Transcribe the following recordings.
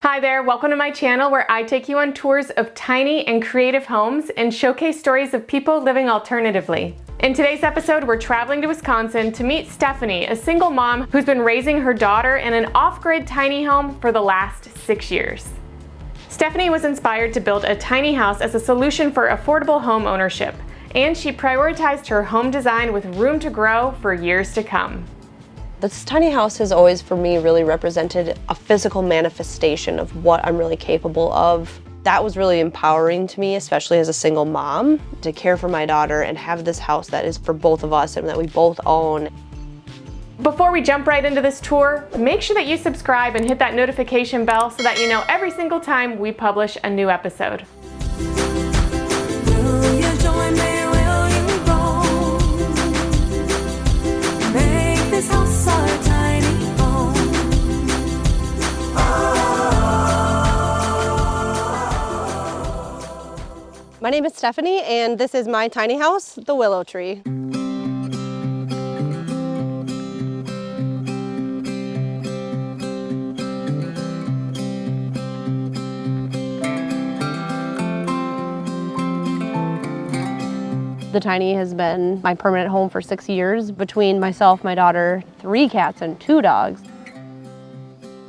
Hi there, welcome to my channel where I take you on tours of tiny and creative homes and showcase stories of people living alternatively. In today's episode, we're traveling to Wisconsin to meet Stephanie, a single mom who's been raising her daughter in an off-grid tiny home for the last 6 years. Stephanie was inspired to build a tiny house as a solution for affordable home ownership, and she prioritized her home design with room to grow for years to come. This tiny house has always, for me, really represented a physical manifestation of what I'm really capable of. That was really empowering to me, especially as a single mom, to care for my daughter and have this house that is for both of us and that we both own. Before we jump right into this tour, make sure that you subscribe and hit that notification bell so that you know every single time we publish a new episode. Will you join me? Will you roll? Make this house our tiny home. My name is Stephanie, and this is my tiny house, the Willow Tree. The tiny has been my permanent home for 6 years between myself, my daughter, 3 cats, and 2 dogs.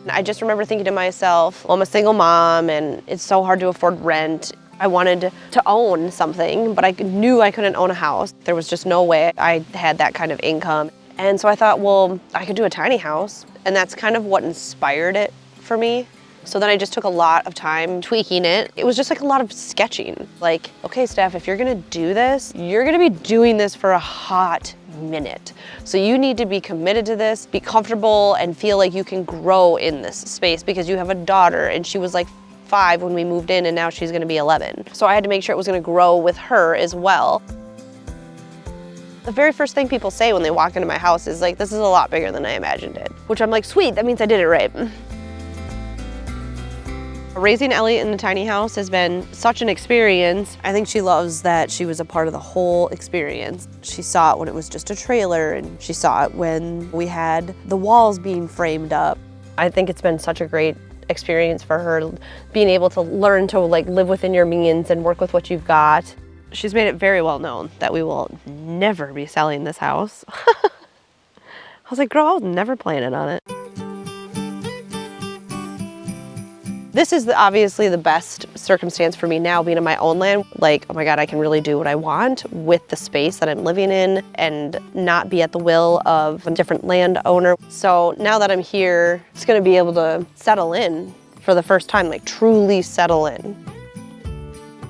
I just remember thinking to myself, well, I'm a single mom and it's so hard to afford rent. I wanted to own something, but I knew I couldn't own a house. There was just no way I had that kind of income. And so I thought, well, I could do a tiny house. And that's kind of what inspired it for me. So then I just took a lot of time tweaking it. It was just like a lot of sketching. Like, okay, Steph, if you're gonna do this, you're gonna be doing this for a hot minute. So you need to be committed to this, be comfortable, and feel like you can grow in this space because you have a daughter and she was like 5 when we moved in and now she's gonna be 11. So I had to make sure it was gonna grow with her as well. The very first thing people say when they walk into my house is like, this is a lot bigger than I imagined it. Which I'm like, sweet, that means I did it right. Raising Elliot in the tiny house has been such an experience. I think she loves that she was a part of the whole experience. She saw it when it was just a trailer, and she saw it when we had the walls being framed up. I think it's been such a great experience for her, being able to learn to like live within your means and work with what you've got. She's made it very well known that we will never be selling this house. I was like, girl, I was never planning on it. This is obviously the best circumstance for me now, being in my own land. Like, oh my God, I can really do what I want with the space that I'm living in and not be at the will of a different landowner. So now that I'm here, it's gonna be able to settle in for the first time, like truly settle in.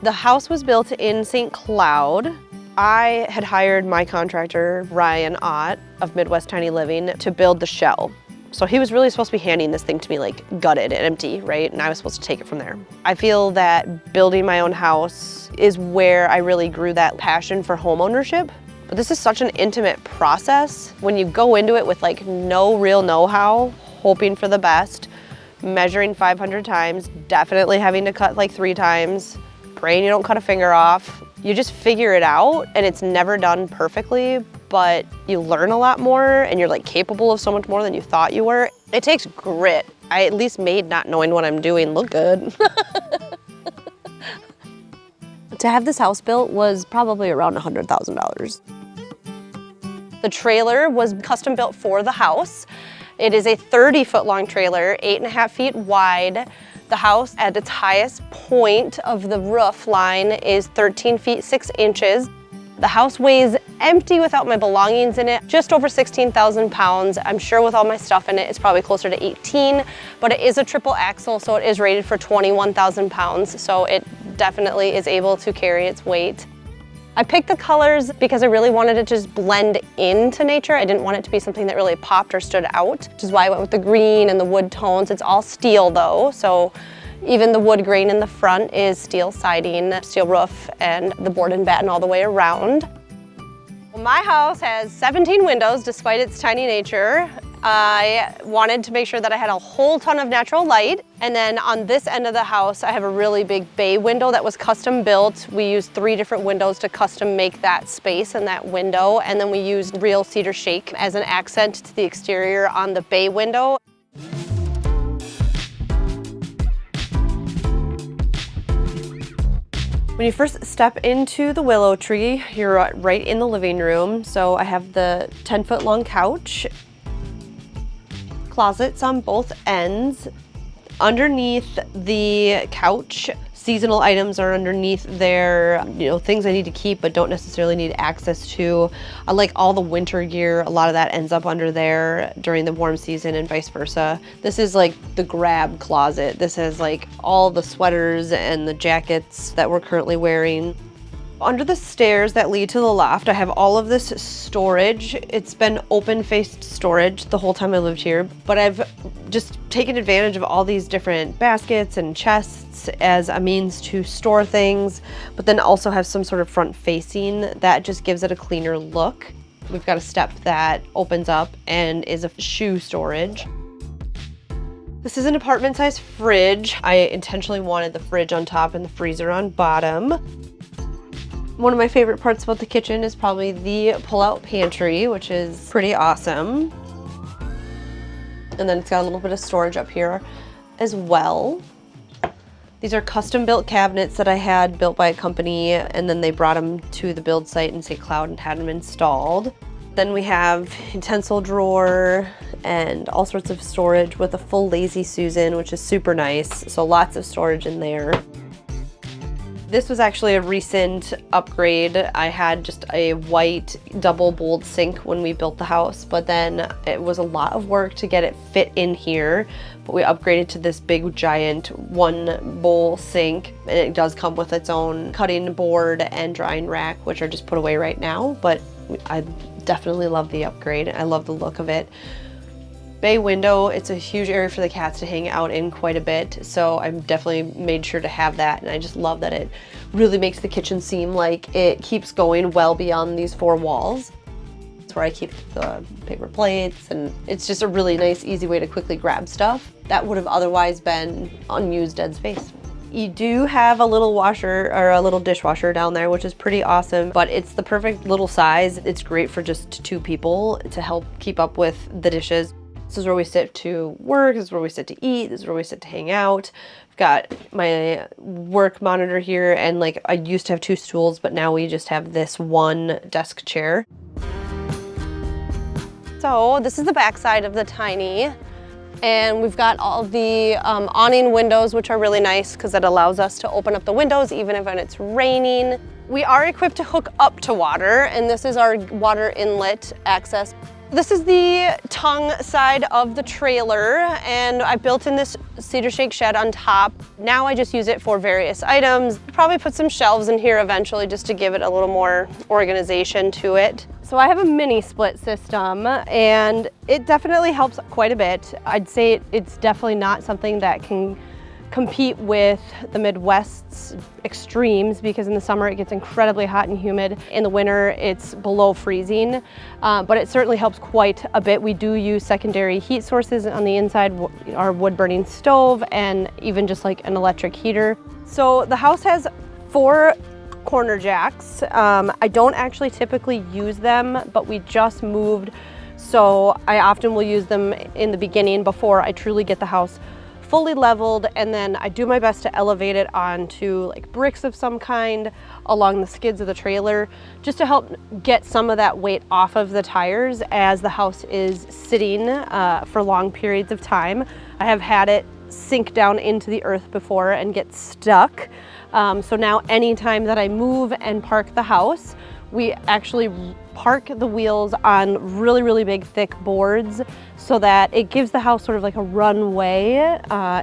The house was built in St. Cloud. I had hired my contractor, Ryan Ott of Midwest Tiny Living, to build the shell. So he was really supposed to be handing this thing to me like gutted and empty, right? And I was supposed to take it from there. I feel that building my own house is where I really grew that passion for home ownership. But this is such an intimate process. When you go into it with like no real know-how, hoping for the best, measuring 500 times, definitely having to cut like 3 times, praying you don't cut a finger off. You just figure it out, and it's never done perfectly, but you learn a lot more and you're like capable of so much more than you thought you were. It takes grit. I at least made not knowing what I'm doing look good. To have this house built was probably around $100,000. The trailer was custom built for the house. It is a 30-foot long trailer, 8.5 feet wide. The house at its highest point of the roof line is 13 feet 6 inches. The house weighs empty without my belongings in it, just over 16,000 pounds. I'm sure with all my stuff in it, it's probably closer to 18, but it is a triple axle, so it is rated for 21,000 pounds. So it definitely is able to carry its weight. I picked the colors because I really wanted it to just blend into nature. I didn't want it to be something that really popped or stood out, which is why I went with the green and the wood tones. It's all steel though, so even the wood grain in the front is steel siding, steel roof, and the board and batten all the way around. My house has 17 windows despite its tiny nature. I wanted to make sure that I had a whole ton of natural light. And then on this end of the house, I have a really big bay window that was custom built. We used 3 different windows to custom make that space and that window. And then we used real cedar shake as an accent to the exterior on the bay window. When you first step into the willow tree, you're right in the living room. So I have the 10-foot long couch, closets on both ends. Underneath the couch, seasonal items are underneath there, things I need to keep but don't necessarily need access to. I like all the winter gear, a lot of that ends up under there during the warm season and vice versa. This is like the grab closet. This has like all the sweaters and the jackets that we're currently wearing. Under the stairs that lead to the loft, I have all of this storage. It's been open-faced storage the whole time I lived here, but I've just taken advantage of all these different baskets and chests as a means to store things, but then also have some sort of front facing that just gives it a cleaner look. We've got a step that opens up and is a shoe storage. This is an apartment-sized fridge. I intentionally wanted the fridge on top and the freezer on bottom. One of my favorite parts about the kitchen is probably the pull-out pantry, which is pretty awesome. And then it's got a little bit of storage up here as well. These are custom-built cabinets that I had built by a company, and then they brought them to the build site in St. Cloud and had them installed. Then we have a utensil drawer and all sorts of storage with a full Lazy Susan, which is super nice. So lots of storage in there. This was actually a recent upgrade. I had just a white double bowled sink when we built the house, but then it was a lot of work to get it fit in here. But we upgraded to this big giant one bowl sink, and it does come with its own cutting board and drying rack, which are just put away right now, but I definitely love the upgrade. I love the look of it. Bay window, it's a huge area for the cats to hang out in quite a bit, so I've definitely made sure to have that, and I just love that it really makes the kitchen seem like it keeps going well beyond these four walls. It's where I keep the paper plates, and it's just a really nice, easy way to quickly grab stuff that would have otherwise been unused dead space. You do have a little washer or a little dishwasher down there, which is pretty awesome, but it's the perfect little size. It's great for just 2 people to help keep up with the dishes. This is where we sit to work, this is where we sit to eat, this is where we sit to hang out. I've got my work monitor here, and like I used to have 2 stools, but now we just have this one desk chair. So this is the back side of the tiny, and we've got all the awning windows, which are really nice because it allows us to open up the windows even if it's raining. We are equipped to hook up to water, and this is our water inlet access. This is the tongue side of the trailer, and I built in this cedar shake shed on top. Now I just use it for various items. Probably put some shelves in here eventually just to give it a little more organization to it. So I have a mini split system, and it definitely helps quite a bit. I'd say it's definitely not something that can compete with the Midwest's extremes, because in the summer it gets incredibly hot and humid. In the winter it's below freezing, but it certainly helps quite a bit. We do use secondary heat sources on the inside, our wood burning stove, and even just like an electric heater. So the house has 4 corner jacks. I don't actually typically use them, but we just moved, so I often will use them in the beginning before I truly get the house fully leveled, and then I do my best to elevate it onto like bricks of some kind along the skids of the trailer, just to help get some of that weight off of the tires as the house is sitting for long periods of time. I have had it sink down into the earth before and get stuck. So now anytime that I move and park the house, we actually park the wheels on really, really big thick boards so that it gives the house sort of like a runway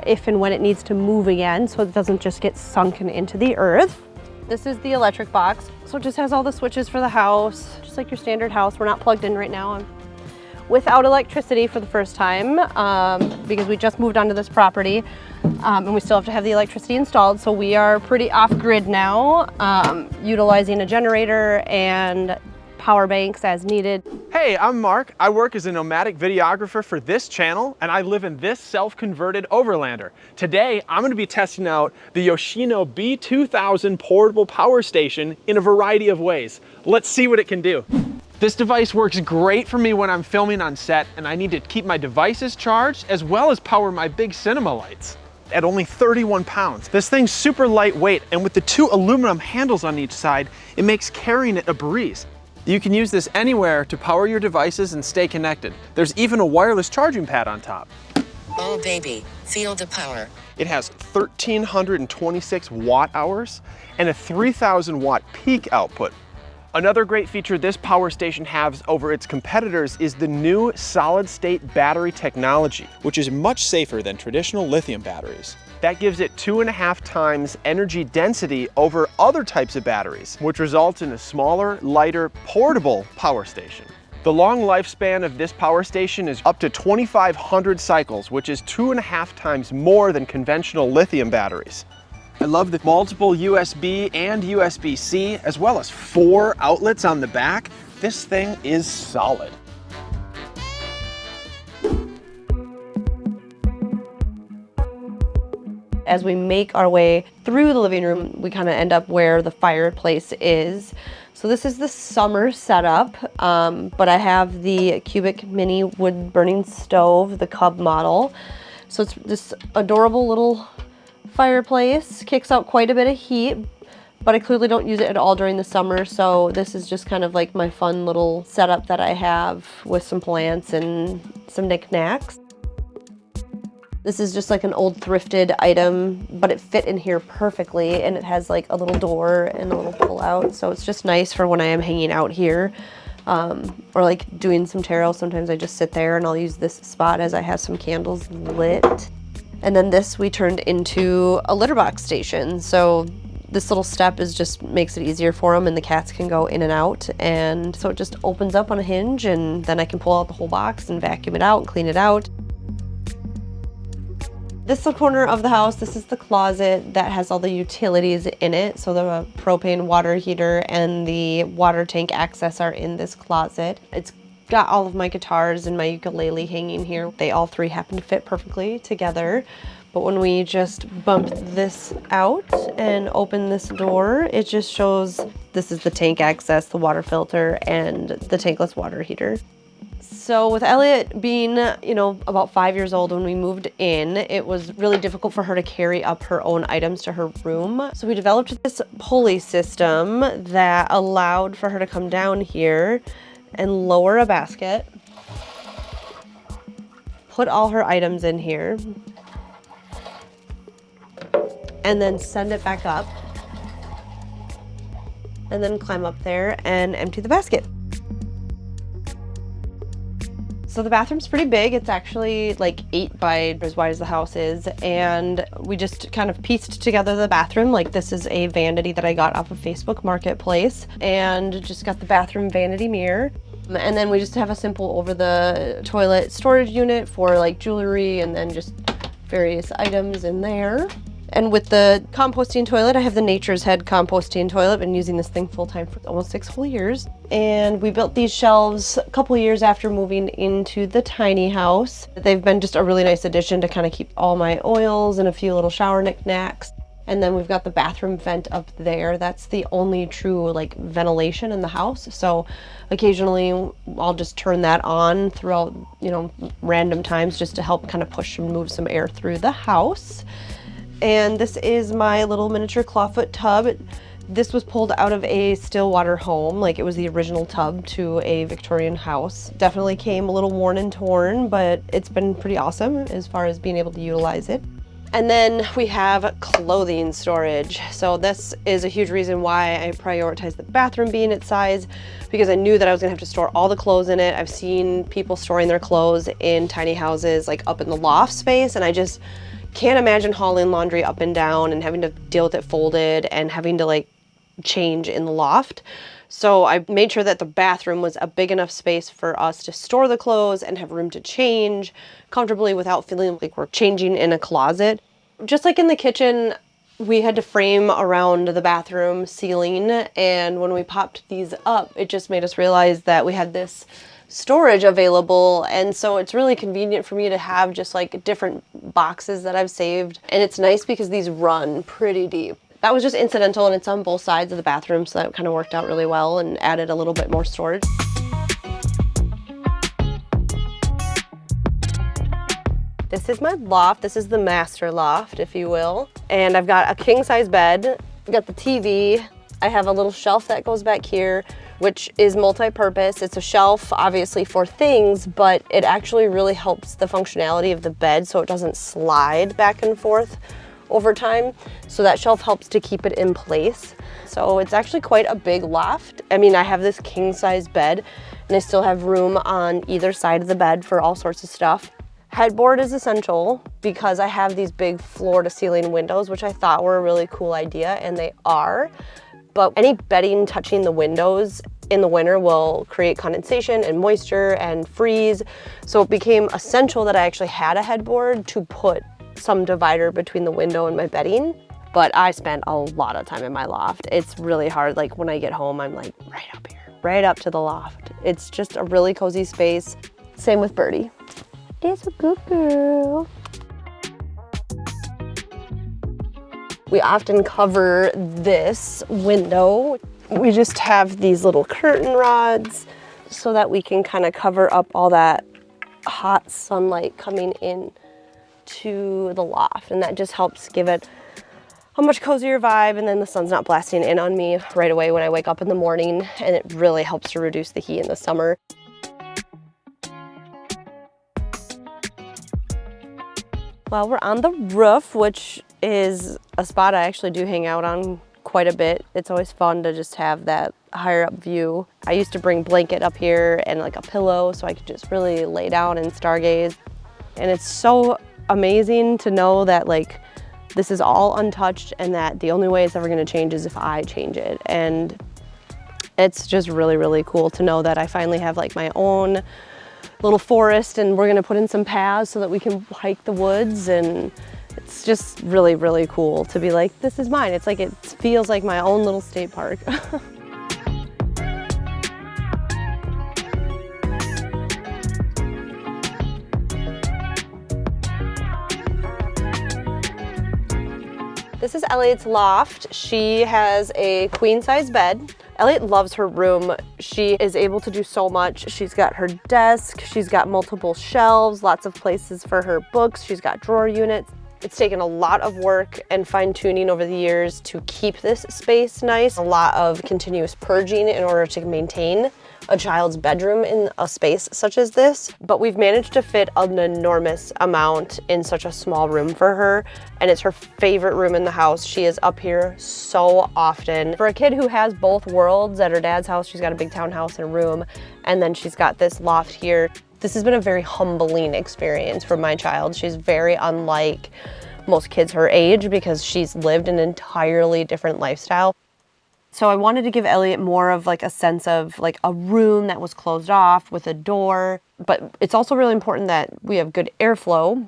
if and when it needs to move again, so it doesn't just get sunken into the earth. This is the electric box. So it just has all the switches for the house, just like your standard house. We're not plugged in right now. I'm without electricity for the first time because we just moved onto this property, and we still have to have the electricity installed. So we are pretty off-grid now, utilizing a generator and power banks as needed. Hey, I'm Mark. I work as a nomadic videographer for this channel, and I live in this self-converted overlander. Today, I'm going to be testing out the Yoshino B2000 portable power station in a variety of ways. Let's see what it can do. This device works great for me when I'm filming on set and I need to keep my devices charged as well as power my big cinema lights. at only 31 pounds. This thing's super lightweight, and with the 2 aluminum handles on each side, it makes carrying it a breeze. You can use this anywhere to power your devices and stay connected. There's even a wireless charging pad on top. Oh baby, feel the power. It has 1,326 watt hours and a 3,000 watt peak output. Another great feature this power station has over its competitors is the new solid-state battery technology, which is much safer than traditional lithium batteries. That gives it 2.5 times energy density over other types of batteries, which results in a smaller, lighter, portable power station. The long lifespan of this power station is up to 2,500 cycles, which is 2.5 times more than conventional lithium batteries. I love the multiple USB and USB-C, as well as 4 outlets on the back. This thing is solid. As we make our way through the living room, we kind of end up where the fireplace is. So this is the summer setup, but I have the cubic mini wood burning stove, the Cub model. So it's this adorable little fireplace, kicks out quite a bit of heat, but I clearly don't use it at all during the summer. So this is just kind of like my fun little setup that I have with some plants and some knickknacks. This is just like an old thrifted item, but it fit in here perfectly, and it has like a little door and a little pull out. So it's just nice for when I am hanging out here or like doing some tarot. Sometimes I just sit there and I'll use this spot as I have some candles lit. And then this we turned into a litter box station. So this little step just makes it easier for them, and the cats can go in and out. And so it just opens up on a hinge, and then I can pull out the whole box and vacuum it out and clean it out. This is the corner of the house. This is the closet that has all the utilities in it. So the propane water heater and the water tank access are in this closet. It's got all of my guitars and my ukulele hanging here. They all 3 happen to fit perfectly together. But when we just bump this out and open this door, it just shows this is the tank access, the water filter, and the tankless water heater. So with Elliot being, about 5 years old when we moved in, it was really difficult for her to carry up her own items to her room. So we developed this pulley system that allowed for her to come down here and lower a basket, put all her items in here, and then send it back up, and then climb up there and empty the basket. So the bathroom's pretty big. It's actually like 8 by as wide as the house is. And we just kind of pieced together the bathroom. Like this is a vanity that I got off of Facebook Marketplace, and just got the bathroom vanity mirror. And then we just have a simple over the toilet storage unit for like jewelry and then just various items in there. And with the composting toilet, I have the Nature's Head composting toilet. Been using this thing full time for almost 6 full years. And we built these shelves a couple years after moving into the tiny house. They've been just a really nice addition to kind of keep all my oils and a few little shower knickknacks. And then we've got the bathroom vent up there. That's the only true like ventilation in the house. So occasionally I'll just turn that on throughout, random times just to help kind of push and move some air through the house. And this is my little miniature clawfoot tub. This was pulled out of a Stillwater home, like it was the original tub to a Victorian house. Definitely came a little worn and torn, but it's been pretty awesome as far as being able to utilize it. And then we have clothing storage. So this is a huge reason why I prioritized the bathroom being its size, because I knew that I was gonna have to store all the clothes in it. I've seen people storing their clothes in tiny houses, like up in the loft space, and I just can't imagine hauling laundry up and down and having to deal with it folded and having to like change in the loft. So I made sure that the bathroom was a big enough space for us to store the clothes and have room to change comfortably without feeling like we're changing in a closet. Just like in the kitchen, we had to frame around the bathroom ceiling, and when we popped these up, it just made us realize that we had this storage available, and so it's really convenient for me to have just like different boxes that I've saved. And it's nice because these run pretty deep. That was just incidental, and it's on both sides of the bathroom, so that kind of worked out really well and added a little bit more storage. This is my loft. This is the master loft, if you will. And I've got a king size bed. I've got the TV. I have a little shelf that goes back here, which is multi-purpose. It's a shelf, obviously, for things, but it actually really helps the functionality of the bed so it doesn't slide back and forth over time. So that shelf helps to keep it in place. So it's actually quite a big loft. I mean, I have this king size bed and I still have room on either side of the bed for all sorts of stuff. Headboard is essential because I have these big floor to ceiling windows, which I thought were a really cool idea, and they are. But any bedding touching the windows in the winter will create condensation and moisture and freeze. So it became essential that I actually had a headboard to put some divider between the window and my bedding. But I spent a lot of time in my loft. It's really hard. Like when I get home, I'm like right up here, right up to the loft. It's just a really cozy space. Same with Birdie. It's a good girl. We often cover this window. We just have these little curtain rods so that we can kind of cover up all that hot sunlight coming in to the loft. And that just helps give it a much cozier vibe, and then the sun's not blasting in on me right away when I wake up in the morning, and it really helps to reduce the heat in the summer. Well, we're on the roof, which is a spot I actually do hang out on quite a bit. It's always fun to just have that higher up view. I used to bring blanket up here and like a pillow so I could just really lay down and stargaze. And it's so amazing to know that like this is all untouched and that the only way it's ever gonna change is if I change it. And it's just really, really cool to know that I finally have like my own little forest, and we're gonna put in some paths so that we can hike the woods, and it's just really, really cool to be like, this is mine. It's like, it feels like my own little state park. This is Elliot's loft. She has a queen size bed. Elliot loves her room. She is able to do so much. She's got her desk, she's got multiple shelves, lots of places for her books, she's got drawer units. It's taken a lot of work and fine tuning over the years to keep this space nice. A lot of continuous purging in order to maintain a child's bedroom in a space such as this, but we've managed to fit an enormous amount in such a small room for her, and it's her favorite room in the house. She is up here so often. For a kid who has both worlds at her dad's house, she's got a big townhouse and a room, and then she's got this loft here. This has been a very humbling experience for my child. She's very unlike most kids her age because she's lived an entirely different lifestyle. So I wanted to give Elliot more of like a sense of like a room that was closed off with a door, but it's also really important that we have good airflow.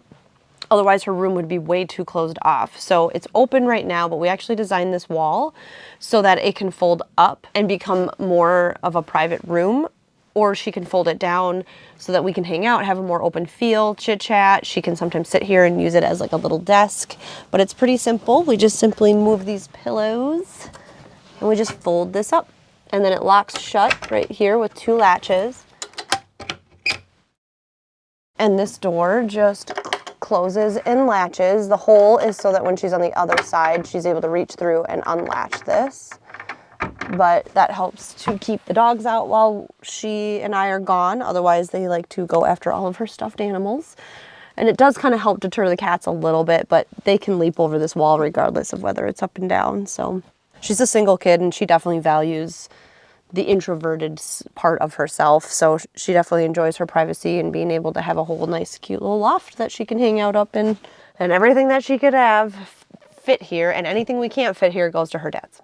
Otherwise her room would be way too closed off. So it's open right now, but we actually designed this wall so that it can fold up and become more of a private room, or she can fold it down so that we can hang out, have a more open feel, chit chat. She can sometimes sit here and use it as like a little desk, but it's pretty simple. We just simply move these pillows and we just fold this up, and then it locks shut right here with 2 latches. And this door just closes and latches. The hole is so that when she's on the other side, she's able to reach through and unlatch this. But that helps to keep the dogs out while she and I are gone. Otherwise, they like to go after all of her stuffed animals. And it does kind of help deter the cats a little bit, but they can leap over this wall regardless of whether it's up and down. So she's a single kid and she definitely values the introverted part of herself. So she definitely enjoys her privacy and being able to have a whole nice, cute little loft that she can hang out up in. And everything that she could have fit here, and anything we can't fit here goes to her dad's.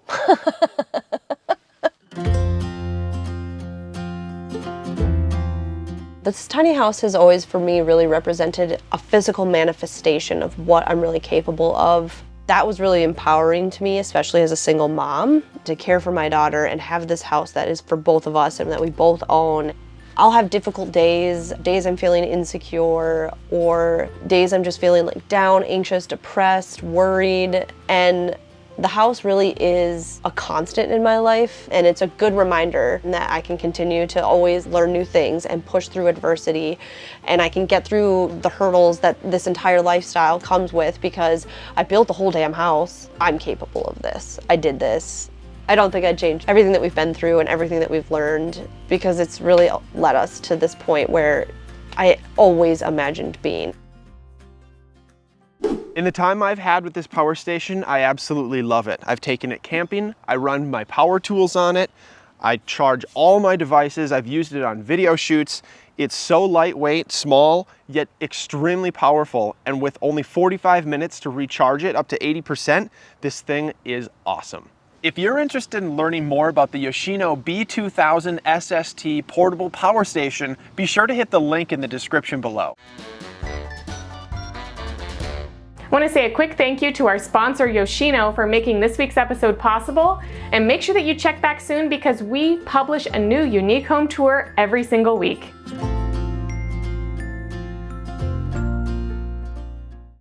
This tiny house has always, for me, really represented a physical manifestation of what I'm really capable of. That was really empowering to me, especially as a single mom, to care for my daughter and have this house that is for both of us and that we both own. I'll have difficult days, days I'm feeling insecure, or days I'm just feeling like down, anxious, depressed, worried, and The house really is a constant in my life, and it's a good reminder that I can continue to always learn new things and push through adversity, and I can get through the hurdles that this entire lifestyle comes with because I built the whole damn house. I'm capable of this. I did this. I don't think I'd change everything that we've been through and everything that we've learned because it's really led us to this point where I always imagined being. In the time I've had with this power station, I absolutely love it. I've taken it camping, I run my power tools on it, I charge all my devices, I've used it on video shoots. It's so lightweight, small, yet extremely powerful, and with only 45 minutes to recharge it up to 80%, this thing is awesome. If you're interested in learning more about the Yoshino B2000 SST portable power station, be sure to hit the link in the description below. I want to say a quick thank you to our sponsor Yoshino for making this week's episode possible, and make sure that you check back soon because we publish a new unique home tour every single week.